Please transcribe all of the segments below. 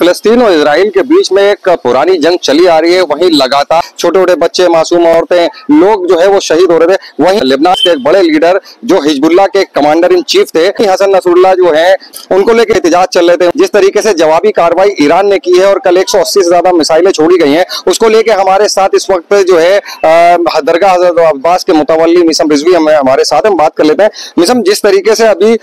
फिलिस्तीन और इजराइल के बीच में एक पुरानी जंग चली आ रही है। वहीं लगातार छोटे छोटे बच्चे, मासूम औरतें, लोग जो है वो शहीद हो रहे थे। वहीं लेबनान के एक बड़े लीडर जो हिजबुल्लाह के कमांडर इन चीफ थे, हसन नसरुल्लाह जो है, उनको लेकर एहतजाज चल रहे थे। जिस तरीके से जवाबी कार्रवाई ईरान ने की है और कल 180 से ज्यादा मिसाइलें छोड़ी गई हैं, उसको लेकर हमारे साथ इस वक्त जो है दरगाह हजरत अब्बास के मुतवल्ली मिसम रिजवी हमारे साथ हम बात कर लेते हैं। मिसम, जिस तरीके से अभी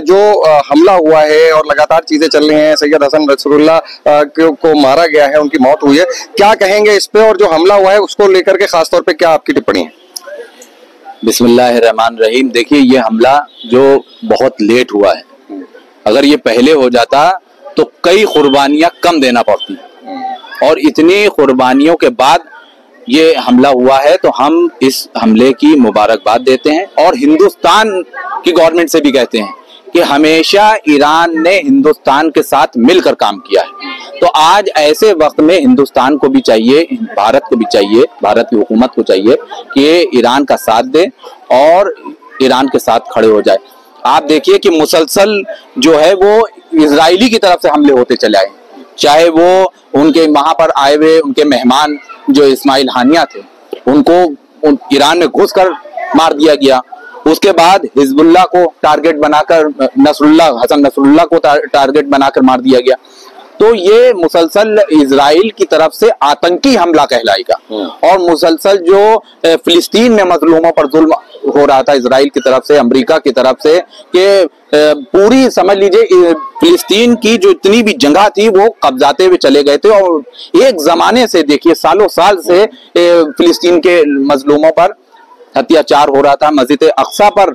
जो हमला हुआ है और लगातार चीजें चल रही हैं, सैयद हसन नसरुल्लाह को मारा गया है, उनकी मौत हुई है, क्या कहेंगे इस पे, और जो हमला हुआ है उसको लेकर के खासतौर पे क्या आपकी टिप्पणी है? बिस्मिल्लाहिर्रहमानिर्रहीम। देखिए, ये हमला जो बहुत लेट हुआ है, अगर ये पहले हो जाता तो कई कुर्बानियां कम देना पड़ती, और इतनी कुर्बानियों के बाद ये हमला हुआ है, तो हम इस हमले की मुबारकबाद देते हैं और हिंदुस्तान की गवर्नमेंट से भी कहते हैं कि हमेशा ईरान ने हिंदुस्तान के साथ मिलकर काम किया है। तो आज ऐसे वक्त में हिंदुस्तान को भी चाहिए, भारत को भी चाहिए, भारत की हुकूमत को चाहिए कि ईरान का साथ दे और ईरान के साथ खड़े हो जाए। आप देखिए कि मुसलसल जो है वो इजरायली की तरफ से हमले होते चले आए, चाहे वो उनके वहां पर आए हुए उनके मेहमान जो इस्माइल हानिया थे, उनको ईरान में घुसकर मार दिया गया। उसके बाद हिजबुल्लाह को टारगेट बनाकर हसन नसरुल्लाह को टारगेट बनाकर मार दिया गया। तो ये मुसलसल इजराइल की तरफ से आतंकी हमला कहलाएगा। और मुसलसल जो फिलिस्तीन में मजलूमों पर जुल्म हो रहा था इजराइल की तरफ से, अमेरिका की तरफ से, कि पूरी समझ लीजिए फिलिस्तीन की जो इतनी भी जगह थी वो कब्जाते हुए चले गए थे। और एक जमाने से देखिए, सालों साल से फिलिस्तीन के मजलूमों पर अत्याचार हो रहा था। मस्जिद अक्सा पर,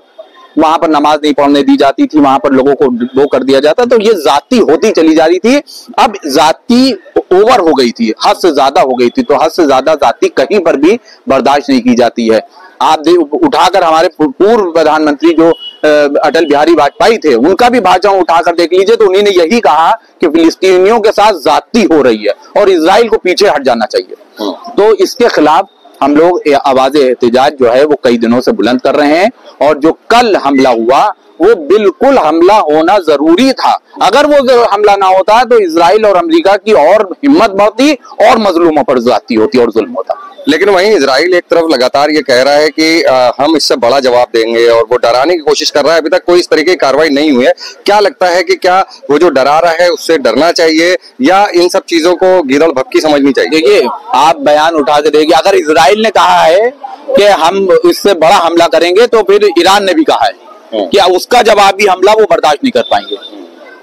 वहां पर नमाज नहीं पढ़ने दी जाती थी, वहां पर लोगों को वो कर दिया जाता। तो ये जाति होती चली जा रही थी। अब जाति ओवर हो गई थी, हद से ज्यादा हो गई थी। तो हद से ज्यादा जाति कहीं पर भी बर्दाश्त नहीं की जाती है। आप उठाकर हमारे पूर्व प्रधानमंत्री जो अटल बिहारी वाजपेयी थे, उनका भी भाषण उठाकर देख लीजिए, तो उन्होंने यही कहा कि फिलिस्तीनियों के साथ जाति हो रही है और इजराइल को पीछे हट जाना चाहिए। तो इसके खिलाफ हम लोग आवाज़ एहतजाज जो है वो कई दिनों से बुलंद कर रहे हैं। और जो कल हमला हुआ वो बिल्कुल हमला होना जरूरी था। अगर वो हमला ना होता तो इजराइल और अमेरिका की और हिम्मत बढ़ती और मजलूमों पर ज्यादती होती और जुल्म होता। लेकिन वहीं इजराइल एक तरफ लगातार ये कह रहा है कि हम इससे बड़ा जवाब देंगे, और वो डराने की कोशिश कर रहा है। अभी तक कोई इस तरीके की कार्रवाई नहीं हुई है। क्या लगता है कि क्या वो जो डरा रहा है उससे डरना चाहिए, या इन सब चीजों को गिरल भपकी समझनी चाहिए? देखिए, आप बयान उठा के देखिए, अगर इजराइल ने कहा है कि हम इससे बड़ा हमला करेंगे, तो फिर ईरान ने भी कहा है कि उसका जवाबी हमला वो बर्दाश्त नहीं कर पाएंगे।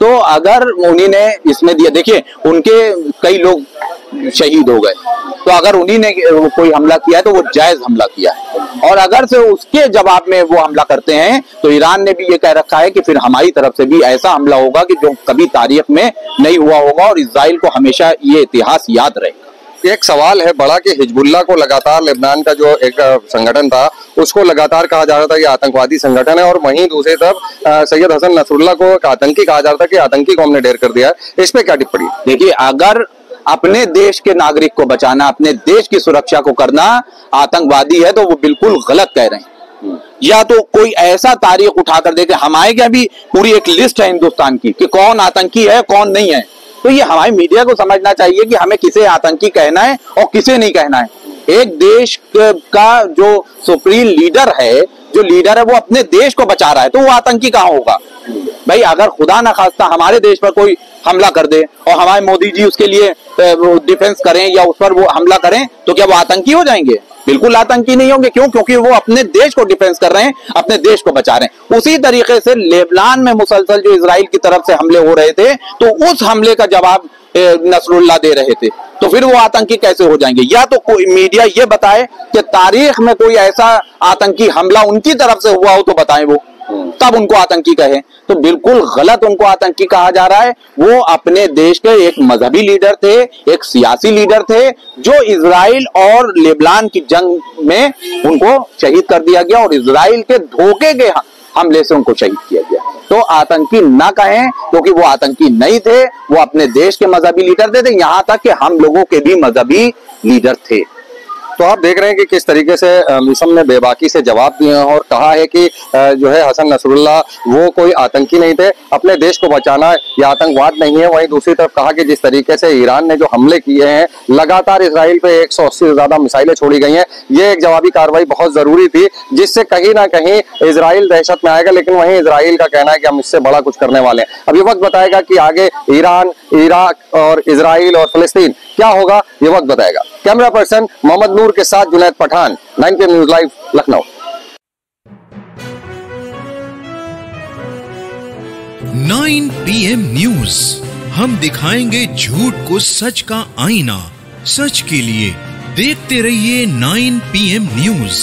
तो अगर उन्हीं ने इसमें दिया, देखिए उनके कई लोग शहीद हो गए, तो अगर उन्हीं ने कोई हमला किया है तो वो जायज हमला किया है। और अगर से उसके जवाब में वो हमला करते हैं तो ईरान ने भी ये कह रखा है कि फिर हमारी तरफ से भी ऐसा हमला होगा कि जो कभी तारीख में नहीं हुआ होगा, और इजराइल को हमेशा ये इतिहास याद रहेगा। एक सवाल है बड़ा कि हिजबुल्लाह को लगातार लेबनान का जो एक संगठन था उसको लगातार कहा जा रहा था कि आतंकवादी संगठन है, और वहीं दूसरी तरफ सैयद हसन नसरुल्लाह को एक आतंकी कहा जा रहा था कि आतंकी को हमने ढेर कर दिया है। इस पे क्या टिप्पणी? देखिए, अगर अपने देश के नागरिक को बचाना, अपने देश की सुरक्षा को करना आतंकवादी है, तो वो बिल्कुल गलत कह रहे हैं। या तो कोई ऐसा तारीख उठाकर देखे, हमारे क्या भी पूरी एक लिस्ट है हिंदुस्तान की कि कौन आतंकी है कौन नहीं है। तो ये हमारी मीडिया को समझना चाहिए कि हमें किसे आतंकी कहना है और किसे नहीं कहना है। एक देश का जो सुप्रीम लीडर है, जो लीडर है वो अपने देश को बचा रहा है, तो वो आतंकी कहाँ होगा भाई? अगर खुदा न खास्ता हमारे देश पर कोई हमला कर दे और हमारे मोदी जी उसके लिए डिफेंस करें या उस पर वो हमला करें, तो क्या वो आतंकी हो जाएंगे? बिल्कुल आतंकी नहीं होंगे। क्यों? क्योंकि वो अपने देश को डिफेंस कर रहे हैं, अपने देश को बचा रहे हैं। उसी तरीके से लेबनान में मुसलसल जो इजराइल की तरफ से हमले हो रहे थे, तो उस हमले का जवाब नसरुल्लाह दे रहे थे, तो फिर वो आतंकी कैसे हो जाएंगे? या तो कोई मीडिया ये बताए कि तारीख में कोई ऐसा आतंकी हमला उनकी तरफ से हुआ हो तो बताएं, वो तब उनको आतंकी कहे। तो बिल्कुल गलत उनको आतंकी कहा जा रहा है। वो अपने देश के एक मजहबी लीडर थे, एक सियासी लीडर थे, जो इजराइल और लेबनान की जंग में उनको शहीद कर दिया गया और इजराइल के धोखे के हमले से उनको शहीद किया गया। तो आतंकी ना कहें, क्योंकि वो आतंकी नहीं थे, वो अपने देश के मजहबी लीडर थे। यहाँ तक कि हम लोगों के भी मजहबी लीडर थे। तो आप देख रहे हैं कि किस तरीके से मिसम ने बेबाकी से जवाब दिए हैं और कहा है कि जो है हसन नसरुल्लाह वो कोई आतंकी नहीं थे, अपने देश को बचाना ये आतंकवाद नहीं है। वहीं दूसरी तरफ कहा कि जिस तरीके से ईरान ने जो हमले किए हैं, लगातार इसराइल पे 180 से ज्यादा मिसाइलें छोड़ी गई हैं, ये एक जवाबी कार्रवाई बहुत जरूरी थी जिससे कहीं ना कहीं इसराइल दहशत में आएगा। लेकिन वहीं इसराइल का कहना है कि हम इससे बड़ा कुछ करने वाले हैं। अब ये वक्त बताएगा कि आगे ईरान, इराक और इसराइल और फिलिस्तीन क्या होगा, ये वक्त बताएगा। कैमरा पर्सन मोहम्मद नूर के साथ Junaid Pathan, 9 PM news live, Lucknow. 9 PM news, हम दिखाएंगे झूठ को सच का आईना। सच के लिए देखते रहिए 9 PM न्यूज।